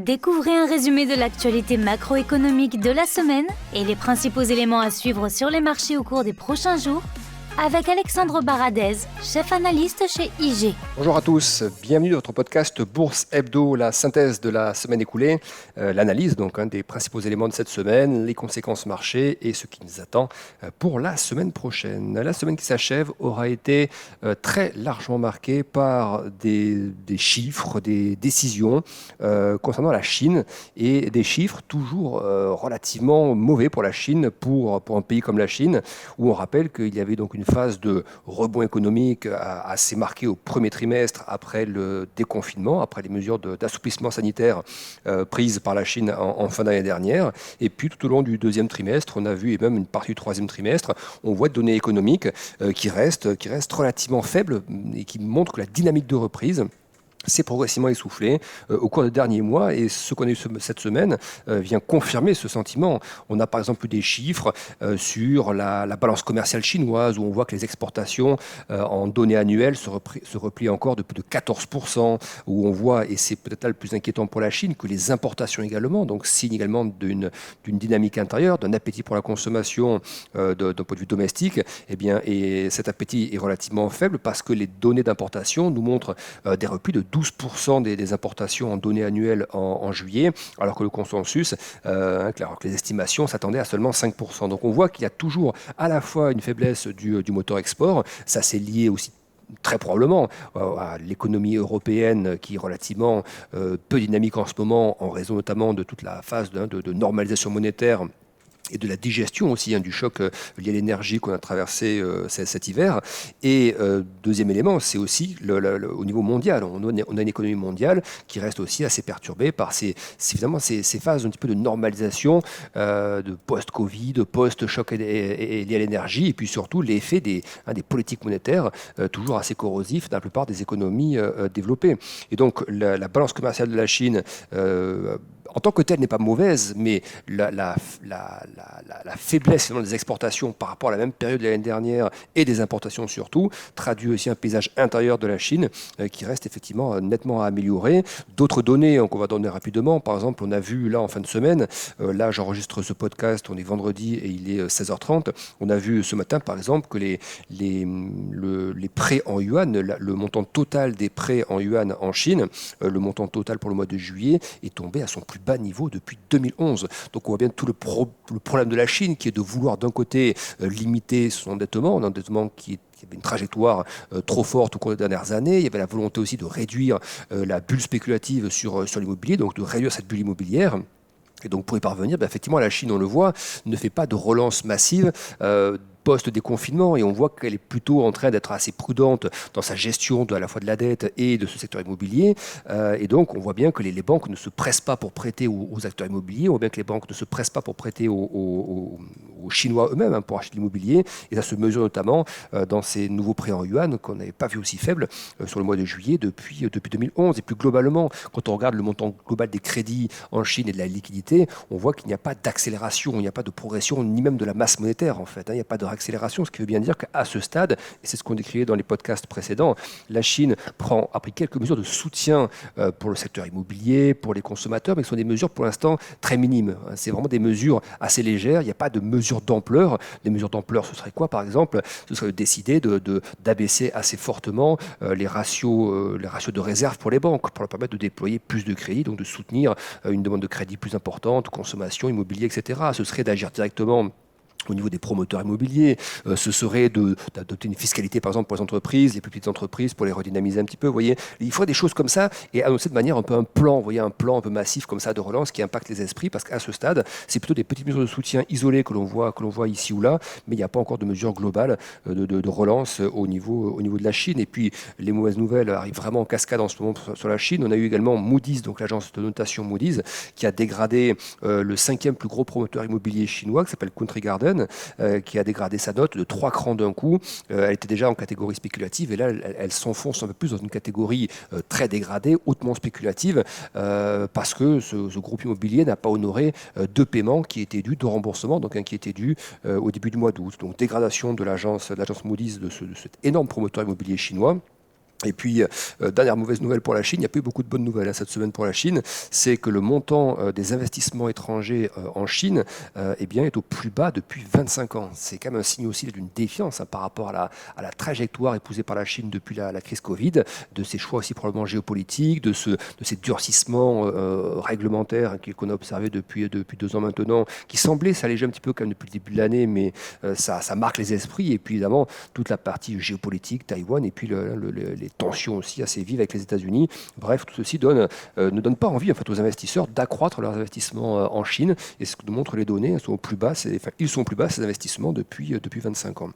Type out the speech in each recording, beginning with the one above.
Découvrez un résumé de l'actualité macroéconomique de la semaine et les principaux éléments à suivre sur les marchés au cours des prochains jours avec Alexandre Baradez, chef analyste chez IG. Bonjour à tous, bienvenue dans votre podcast Bourse Hebdo, la synthèse de la semaine écoulée, l'analyse donc des principaux éléments de cette semaine, les conséquences marché et ce qui nous attend pour la semaine prochaine. La semaine qui s'achève aura été très largement marquée par des chiffres, des décisions concernant la Chine et des chiffres toujours relativement mauvais pour la Chine, pour un pays comme la Chine, où on rappelle qu'il y avait donc une phase de rebond économique assez marquée au premier trimestre après le déconfinement, après les mesures d'assouplissement sanitaire prises par la Chine en fin d'année dernière. Et puis tout au long du deuxième trimestre, on a vu, et même une partie du troisième trimestre, on voit des données économiques qui restent relativement faibles et qui montrent que la dynamique de reprise s'est progressivement essoufflé au cours des derniers mois, et ce qu'on a eu cette semaine vient confirmer ce sentiment. On a par exemple eu des chiffres sur la balance commerciale chinoise, où on voit que les exportations en données annuelles se replient encore de plus de 14%, où on voit, et c'est peut-être là le plus inquiétant pour la Chine, que les importations également, donc signe également d'une dynamique intérieure, d'un appétit pour la consommation d'un point de vue domestique, et cet appétit est relativement faible parce que les données d'importation nous montrent des replis de 12% des importations en données annuelles en juillet, alors que le consensus, alors que les estimations s'attendaient à seulement 5%. Donc on voit qu'il y a toujours à la fois une faiblesse du moteur export, ça c'est lié aussi très probablement à l'économie européenne qui est relativement peu dynamique en ce moment, en raison notamment de toute la phase de normalisation monétaire et de la digestion aussi du choc lié à l'énergie qu'on a traversé cet hiver. Et deuxième élément, c'est aussi au niveau mondial. On a une économie mondiale qui reste aussi assez perturbée par ces phases un petit peu de normalisation, de post-Covid, de post-choc lié à l'énergie, et puis surtout l'effet des politiques monétaires toujours assez corrosifs dans la plupart des économies développées. Et donc la balance commerciale de la Chine en tant que telle n'est pas mauvaise, mais la faiblesse des exportations par rapport à la même période de l'année dernière et des importations surtout traduit aussi un paysage intérieur de la Chine qui reste effectivement nettement à améliorer. D'autres données qu'on va donner rapidement, par exemple on a vu là en fin de semaine, là j'enregistre ce podcast, on est vendredi et il est 16h30, on a vu ce matin par exemple que les prêts en yuan, le montant total des prêts en yuan en Chine, le montant total pour le mois de juillet est tombé à son plus bas niveau depuis 2011. Donc on voit bien tout le problème de la Chine qui est de vouloir d'un côté limiter son endettement, un endettement qui avait une trajectoire trop forte au cours des dernières années. Il y avait la volonté aussi de réduire la bulle spéculative sur l'immobilier, donc de réduire cette bulle immobilière. Et donc pour y parvenir, effectivement la Chine, on le voit, ne fait pas de relance massive post-déconfinement, et on voit qu'elle est plutôt en train d'être assez prudente dans sa gestion à la fois de la dette et de ce secteur immobilier. Et donc, on voit bien que les banques ne se pressent pas pour prêter aux acteurs immobiliers, on voit bien que les banques ne se pressent pas pour prêter aux Chinois eux-mêmes pour acheter de l'immobilier. Et ça se mesure notamment dans ces nouveaux prêts en yuan qu'on n'avait pas vu aussi faibles sur le mois de juillet depuis 2011. Et plus globalement, quand on regarde le montant global des crédits en Chine et de la liquidité, on voit qu'il n'y a pas d'accélération, il n'y a pas de progression, ni même de la masse monétaire en fait. Il n'y a pas de accélération, ce qui veut bien dire qu'à ce stade, et c'est ce qu'on décrivait dans les podcasts précédents, la Chine a pris quelques mesures de soutien pour le secteur immobilier, pour les consommateurs, mais ce sont des mesures pour l'instant très minimes. C'est vraiment des mesures assez légères, il n'y a pas de mesures d'ampleur. Les mesures d'ampleur, ce serait quoi par exemple? Ce serait de décider d'abaisser assez fortement les ratios de réserve pour les banques, pour leur permettre de déployer plus de crédit, donc de soutenir une demande de crédit plus importante, consommation, immobilier, etc. Ce serait d'agir directement au niveau des promoteurs immobiliers, ce serait d'adopter une fiscalité par exemple pour les entreprises, les plus petites entreprises, pour les redynamiser un petit peu. Vous voyez, il faut des choses comme ça et annoncer de manière un peu un plan, vous voyez, un plan un peu massif comme ça de relance qui impacte les esprits, parce qu'à ce stade, c'est plutôt des petites mesures de soutien isolées que l'on voit ici ou là, mais il n'y a pas encore de mesures globales de relance au niveau de la Chine. Et puis les mauvaises nouvelles arrivent vraiment en cascade en ce moment sur la Chine. On a eu également Moody's, donc l'agence de notation Moody's, qui a dégradé le 5e plus gros promoteur immobilier chinois, qui s'appelle Country Garden, qui a dégradé sa note de 3 crans d'un coup. Elle était déjà en catégorie spéculative et là, elle s'enfonce un peu plus dans une catégorie très dégradée, hautement spéculative, parce que ce groupe immobilier n'a pas honoré deux paiements qui étaient dus, de remboursement, donc qui étaient dus au début du mois d'août. Donc dégradation de l'agence Moody's de cet énorme promoteur immobilier chinois. Et puis, dernière mauvaise nouvelle pour la Chine, il n'y a pas eu beaucoup de bonnes nouvelles cette semaine pour la Chine, c'est que le montant des investissements étrangers en Chine est au plus bas depuis 25 ans. C'est quand même un signe aussi d'une défiance par rapport à la trajectoire épousée par la Chine depuis la crise Covid, de ses choix aussi probablement géopolitiques, de ces durcissements réglementaires qu'on a observés depuis 2 ans maintenant, qui semblaient s'alléger un petit peu quand même depuis le début de l'année, mais ça marque les esprits. Et puis évidemment, toute la partie géopolitique, Taïwan, et puis les tensions aussi assez vives avec les États-Unis. Bref, tout ceci ne donne pas envie aux investisseurs d'accroître leurs investissements en Chine. Et ce que nous montrent les données, ils sont au plus bas, ces investissements depuis 25 ans.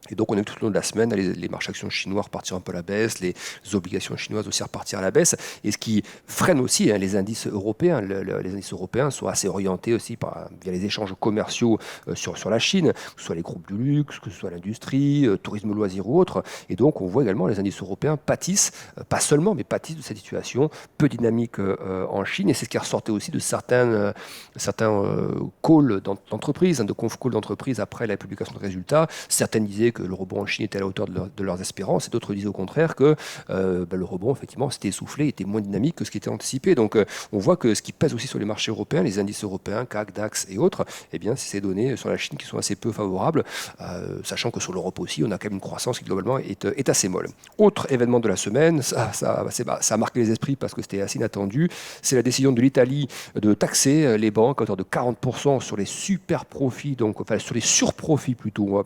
Et donc, on a vu tout au long de la semaine les marchés actions chinois repartir un peu à la baisse, les obligations chinoises aussi repartir à la baisse. Et ce qui freine aussi les indices européens. Les indices européens sont assez orientés aussi via les échanges commerciaux sur la Chine, que ce soit les groupes du luxe, que ce soit l'industrie, tourisme, loisirs ou autres. Et donc, on voit également les indices européens pâtissent, pas seulement, mais pâtissent de cette situation peu dynamique en Chine. Et c'est ce qui ressortait aussi de certains calls d'entreprises, de conf calls d'entreprises après la publication de résultats. Certaines disaient que le rebond en Chine était à la hauteur de leurs espérances, et d'autres disaient au contraire que le rebond, effectivement, s'était essoufflé, était moins dynamique que ce qui était anticipé. Donc, on voit que ce qui pèse aussi sur les marchés européens, les indices européens, CAC, DAX et autres, c'est ces données sur la Chine qui sont assez peu favorables, sachant que sur l'Europe aussi, on a quand même une croissance qui, globalement, est assez molle. Autre événement de la semaine, ça a marqué les esprits parce que c'était assez inattendu, c'est la décision de l'Italie de taxer les banques à hauteur de 40% sur les super profits, sur les surprofits plutôt,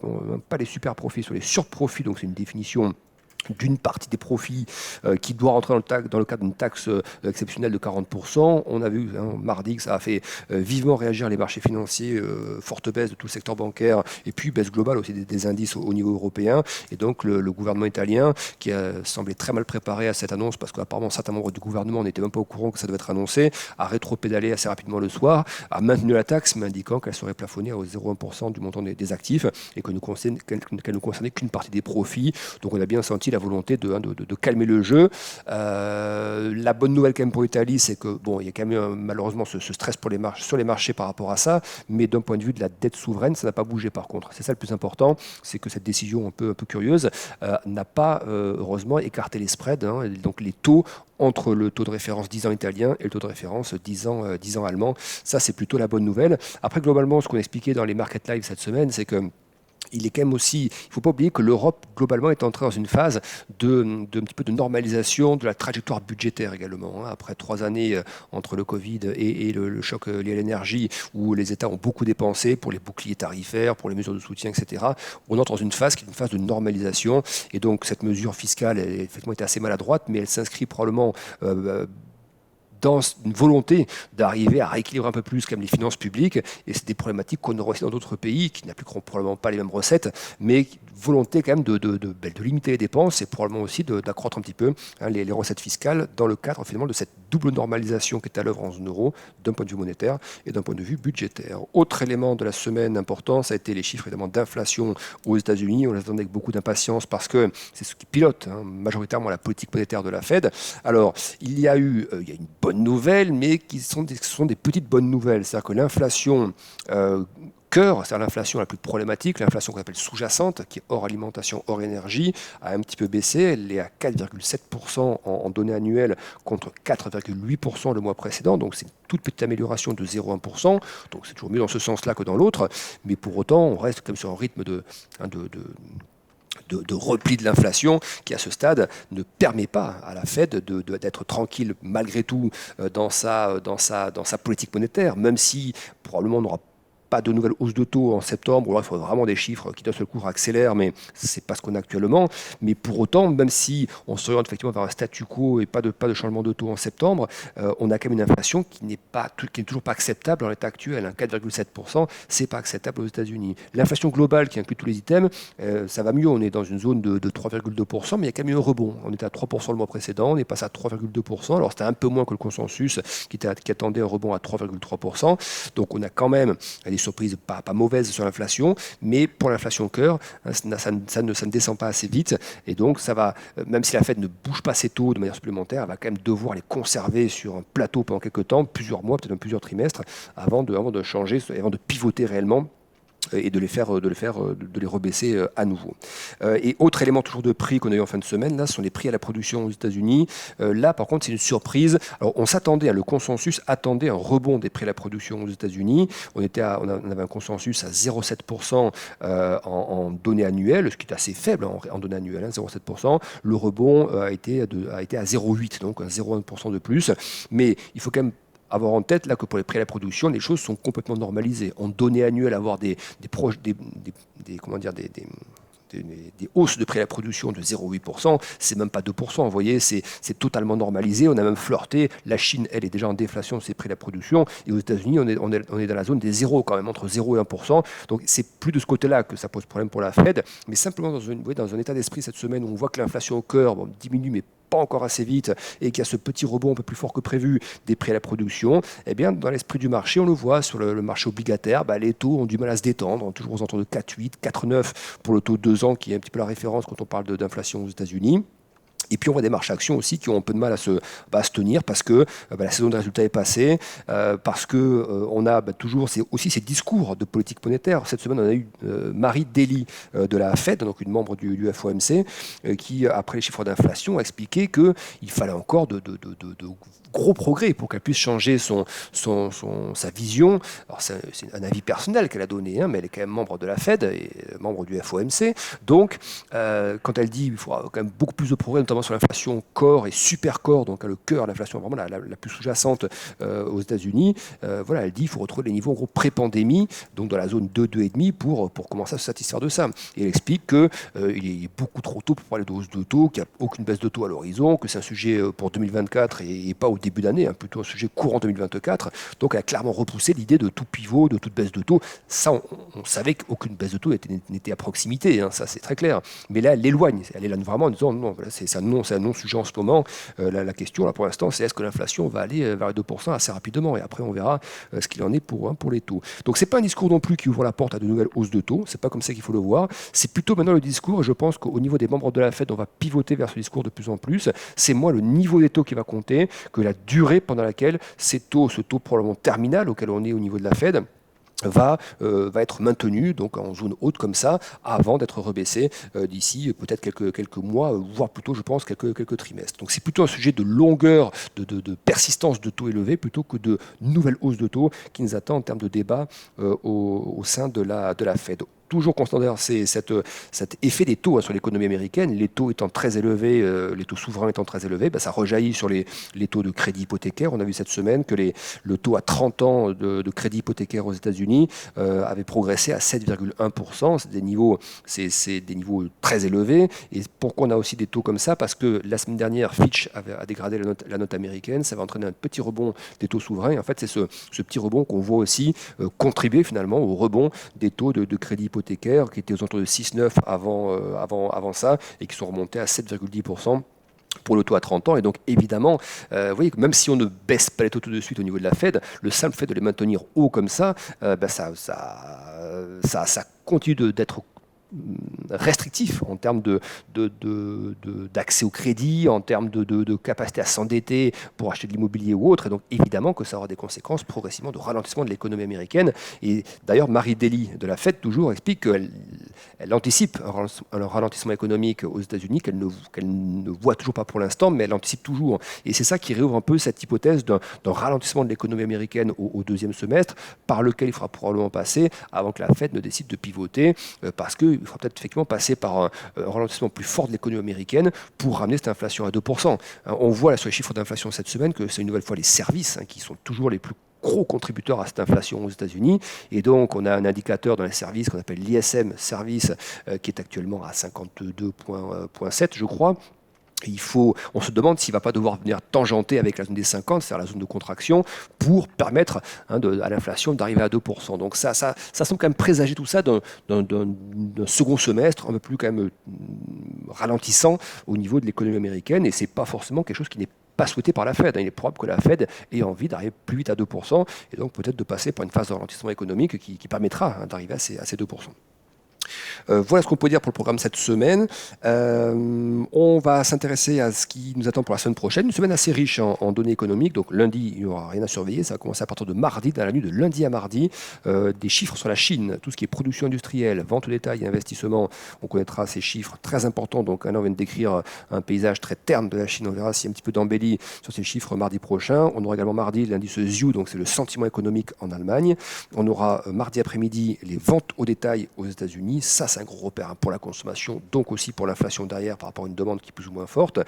pas les super profits, sur les surprofits, donc c'est une définition d'une partie des profits qui doit rentrer dans le cadre d'une taxe exceptionnelle de 40%. On a vu mardi que ça a fait vivement réagir les marchés financiers, forte baisse de tout le secteur bancaire, et puis baisse globale aussi des indices au niveau européen. Et donc le gouvernement italien, qui a semblé très mal préparé à cette annonce, parce qu'apparemment certains membres du gouvernement n'étaient même pas au courant que ça devait être annoncé, a rétro-pédalé assez rapidement le soir, a maintenu la taxe, mais indiquant qu'elle serait plafonnée à 0,1% du montant des actifs, et qu'elle ne concernait qu'une partie des profits. Donc on a bien senti la volonté de calmer le jeu. La bonne nouvelle quand même pour l'Italie, c'est que il y a quand même malheureusement ce stress sur les marchés par rapport à ça, mais d'un point de vue de la dette souveraine, ça n'a pas bougé par contre. C'est ça le plus important, c'est que cette décision un peu curieuse n'a pas heureusement écarté les spreads, donc les taux entre le taux de référence 10 ans italien et le taux de référence 10 ans allemand. Ça, c'est plutôt la bonne nouvelle. Après, globalement, ce qu'on expliquait dans les Market Live cette semaine, c'est que il est quand même aussi, il ne faut pas oublier que l'Europe, globalement, est entrée dans une phase un petit peu de normalisation de la trajectoire budgétaire également. Après 3 années entre le Covid et le choc lié à l'énergie, où les États ont beaucoup dépensé pour les boucliers tarifaires, pour les mesures de soutien, etc. On entre dans une phase qui est une phase de normalisation. Et donc, cette mesure fiscale, elle, effectivement, était assez maladroite, mais elle s'inscrit probablement dans une volonté d'arriver à rééquilibrer un peu plus comme les finances publiques, et c'est des problématiques qu'on aura aussi dans d'autres pays qui n'appliqueront probablement pas les mêmes recettes, mais volonté quand même de limiter les dépenses et probablement aussi d'accroître un petit peu les recettes fiscales dans le cadre finalement de cette double normalisation qui est à l'œuvre en zone euro d'un point de vue monétaire et d'un point de vue budgétaire. Autre élément de la semaine important, ça a été les chiffres évidemment d'inflation aux États-Unis. On les attendait avec beaucoup d'impatience parce que c'est ce qui pilote majoritairement la politique monétaire de la Fed. Alors, il y a une bonne nouvelle, mais ce sont des petites bonnes nouvelles. C'est-à-dire que l'inflation c'est-à-dire l'inflation la plus problématique, l'inflation qu'on appelle sous-jacente, qui est hors alimentation, hors énergie, a un petit peu baissé. Elle est à 4,7% en données annuelles contre 4,8% le mois précédent. Donc c'est une toute petite amélioration de 0,1%. Donc c'est toujours mieux dans ce sens-là que dans l'autre. Mais pour autant, on reste comme sur un rythme de repli de l'inflation qui, à ce stade, ne permet pas à la Fed d'être tranquille malgré tout dans sa politique monétaire, même si probablement on n'aura pas de nouvelles hausses de taux en septembre, ou alors il faut vraiment des chiffres qui d'un seul coup accélèrent, mais ce n'est pas ce qu'on a actuellement. Mais pour autant, même si on s'oriente effectivement vers un statu quo et pas de changement de taux en septembre, on a quand même une inflation qui n'est toujours pas acceptable dans l'état actuel. 4,7%, c'est pas acceptable aux États-Unis. L'inflation globale qui inclut tous les items, ça va mieux. On est dans une zone de 3,2%, mais il y a quand même eu un rebond. On était à 3% le mois précédent, on est passé à 3,2%. Alors c'était un peu moins que le consensus qui attendait un rebond à 3,3%. Donc on a quand même des surprises pas mauvaises sur l'inflation, mais pour l'inflation cœur, ça ne descend pas assez vite, et donc ça va, même si la Fed ne bouge pas ses taux de manière supplémentaire, elle va quand même devoir les conserver sur un plateau pendant quelques temps, plusieurs mois, peut-être même plusieurs trimestres, avant de changer, avant de pivoter réellement et de les rebaisser à nouveau. Et autre élément toujours de prix qu'on a eu en fin de semaine, là, ce sont les prix à la production aux États-Unis. Là, par contre, c'est une surprise. Alors, le consensus attendait un rebond des prix à la production aux États-Unis. On avait un consensus à 0,7% en données annuelles, ce qui est assez faible en données annuelles, 0,7%. Le rebond a été à 0,8%, donc 0,1% de plus. Mais il faut quand même avoir en tête là que pour les prix à la production, les choses sont complètement normalisées. En données annuelles, avoir des hausses de prix à la production de 0,8%, c'est même pas 2%. Vous voyez, c'est totalement normalisé. On a même flirté. La Chine, elle, est déjà en déflation de ses prix à la production. Et aux États-Unis, on est dans la zone des zéros quand même, entre 0 et 1%. Donc, c'est plus de ce côté-là que ça pose problème pour la Fed. Mais simplement dans un état d'esprit cette semaine où on voit que l'inflation au cœur diminue, mais pas encore assez vite, et qu'il y a ce petit rebond un peu plus fort que prévu des prix à la production, eh bien, dans l'esprit du marché, on le voit sur le marché obligataire, les taux ont du mal à se détendre, toujours aux alentours de 4,8, 4,9 pour le taux de 2 ans, qui est un petit peu la référence quand on parle d'inflation aux États-Unis. Et puis on voit des marchés actions aussi qui ont un peu de mal à se tenir parce que la saison des résultats est passée, parce que on a toujours aussi ces discours de politique monétaire. Cette semaine, on a eu Marie Daly de la Fed, donc une membre du FOMC, qui, après les chiffres d'inflation, a expliqué qu'il fallait encore de gros progrès pour qu'elle puisse changer sa vision. Alors c'est un avis personnel qu'elle a donné, mais elle est quand même membre de la Fed et membre du FOMC. Donc, quand elle dit qu'il faudra quand même beaucoup plus de progrès, notamment sur l'inflation core et super core, donc le cœur, l'inflation vraiment la plus sous-jacente aux États-Unis, elle dit qu'il faut retrouver les niveaux en gros pré-pandémie, donc dans la zone 2, 2,5 pour commencer à se satisfaire de ça. Et elle explique qu'il est beaucoup trop tôt pour parler de hausse de taux, qu'il n'y a aucune baisse de taux à l'horizon, que c'est un sujet pour 2024 et pas au début d'année, plutôt un sujet courant 2024. Donc elle a clairement repoussé l'idée de tout pivot, de toute baisse de taux. Ça, on savait qu'aucune baisse de taux n'était à proximité, ça c'est très clair. Mais là, elle l'éloigne. Elle éloigne vraiment en disant non, voilà, c'est un non-sujet en ce moment. La question, là, pour l'instant, c'est est-ce que l'inflation va aller vers les 2% assez rapidement, et après on verra ce qu'il en est pour les taux. Donc c'est pas un discours non plus qui ouvre la porte à de nouvelles hausses de taux, c'est pas comme ça qu'il faut le voir. C'est plutôt maintenant le discours, et je pense qu'au niveau des membres de la Fed, on va pivoter vers ce discours de plus en plus. C'est moins le niveau des taux qui va compter que la durée pendant laquelle ce taux probablement terminal auquel on est au niveau de la Fed, va être maintenu donc en zone haute comme ça avant d'être rebaissé d'ici peut-être quelques mois, voire plutôt je pense quelques trimestres. Donc c'est plutôt un sujet de longueur, de persistance de taux élevés plutôt que de nouvelles hausses de taux qui nous attendent en termes de débat au sein de la Fed. Toujours considérer cet effet des taux sur l'économie américaine, les taux étant très élevés, les taux souverains étant très élevés, ça rejaillit sur les taux de crédit hypothécaire. On a vu cette semaine que le taux à 30 ans de crédit hypothécaire aux États-Unis avait progressé à 7,1%. C'est des niveaux très élevés. Et pourquoi on a aussi des taux comme ça? Parce que la semaine dernière, Fitch a dégradé la note américaine. Ça va entraîner un petit rebond des taux souverains. Et en fait, c'est ce petit rebond qu'on voit aussi contribuer finalement au rebond des taux de crédit hypothécaire qui étaient aux alentours de 6,9 avant ça et qui sont remontés à 7,10% pour le taux à 30 ans. Et donc évidemment, vous voyez que même si on ne baisse pas les taux tout de suite au niveau de la Fed, le simple fait de les maintenir hauts comme ça, ça continue d'être restrictif en termes d'accès au crédit, en termes de capacité à s'endetter pour acheter de l'immobilier ou autre. Et donc évidemment que ça aura des conséquences progressivement de ralentissement de l'économie américaine. Et d'ailleurs, Marie Daly de la Fed toujours explique qu'elle anticipe un ralentissement économique aux États-Unis qu'elle ne voit toujours pas pour l'instant, mais elle anticipe toujours. Et c'est ça qui réouvre un peu cette hypothèse d'un ralentissement de l'économie américaine au deuxième semestre, par lequel il faudra probablement passer avant que la Fed ne décide de pivoter, parce qu'il faudra peut-être effectivement passer par un ralentissement plus fort de l'économie américaine pour ramener cette inflation à 2%. On voit là sur les chiffres d'inflation cette semaine que c'est une nouvelle fois les services qui sont toujours les plus gros contributeurs à cette inflation aux États-Unis. Et donc, on a un indicateur dans les services qu'on appelle l'ISM Service qui est actuellement à 52,7, je crois. On se demande s'il ne va pas devoir venir tangenter avec la zone des 50, c'est-à-dire la zone de contraction, pour permettre à l'inflation d'arriver à 2%. Donc ça semble quand même présager tout ça d'un second semestre un peu plus quand même ralentissant au niveau de l'économie américaine, et ce n'est pas forcément quelque chose qui n'est pas souhaité par la Fed. Il est probable que la Fed ait envie d'arriver plus vite à 2%, et donc peut-être de passer par une phase de ralentissement économique qui permettra d'arriver à ces 2%. Voilà ce qu'on peut dire pour le programme cette semaine. On va s'intéresser à ce qui nous attend pour la semaine prochaine. Une semaine assez riche en données économiques. Donc lundi, il n'y aura rien à surveiller. Ça va commencer à partir de mardi, dans la nuit de lundi à mardi. Des chiffres sur la Chine, tout ce qui est production industrielle, vente au détail et investissement. On connaîtra ces chiffres très importants. Donc là, on vient de décrire un paysage très terne de la Chine. On verra s'il y a un petit peu d'embellie sur ces chiffres mardi prochain. On aura également mardi l'indice ZIU, donc c'est le sentiment économique en Allemagne. On aura mardi après-midi les ventes au détail aux États-Unis. Ça, c'est un gros repère pour la consommation, donc aussi pour l'inflation derrière par rapport à une demande qui est plus ou moins forte.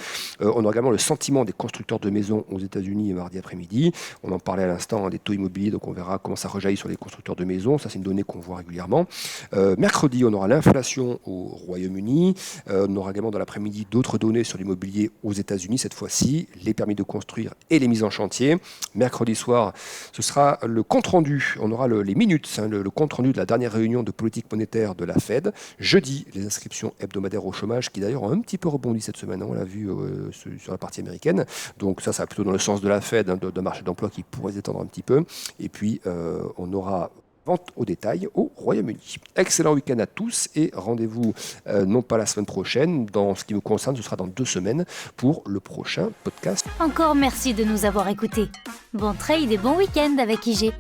On a également le sentiment des constructeurs de maisons aux États-Unis mardi après-midi. On en parlait à l'instant des taux immobiliers, donc on verra comment ça rejaillit sur les constructeurs de maisons. Ça, c'est une donnée qu'on voit régulièrement. Mercredi, on aura l'inflation au Royaume-Uni. On aura également dans l'après-midi d'autres données sur l'immobilier aux États-Unis, cette fois-ci, les permis de construire et les mises en chantier. Mercredi soir, ce sera le compte-rendu. On aura les minutes, le compte-rendu de la dernière réunion de politique monétaire de la Fed. Jeudi, les inscriptions hebdomadaires au chômage qui d'ailleurs ont un petit peu rebondi cette semaine, on l'a vu sur la partie américaine. Donc ça va plutôt dans le sens de la Fed, d'un marché d'emploi qui pourrait s'étendre un petit peu. Et puis on aura vente au détail au Royaume-Uni. Excellent week-end à tous et rendez-vous non pas la semaine prochaine, dans ce qui nous concerne, ce sera dans 2 semaines pour le prochain podcast. Encore merci de nous avoir écoutés. Bon trade et bon week-end avec IG.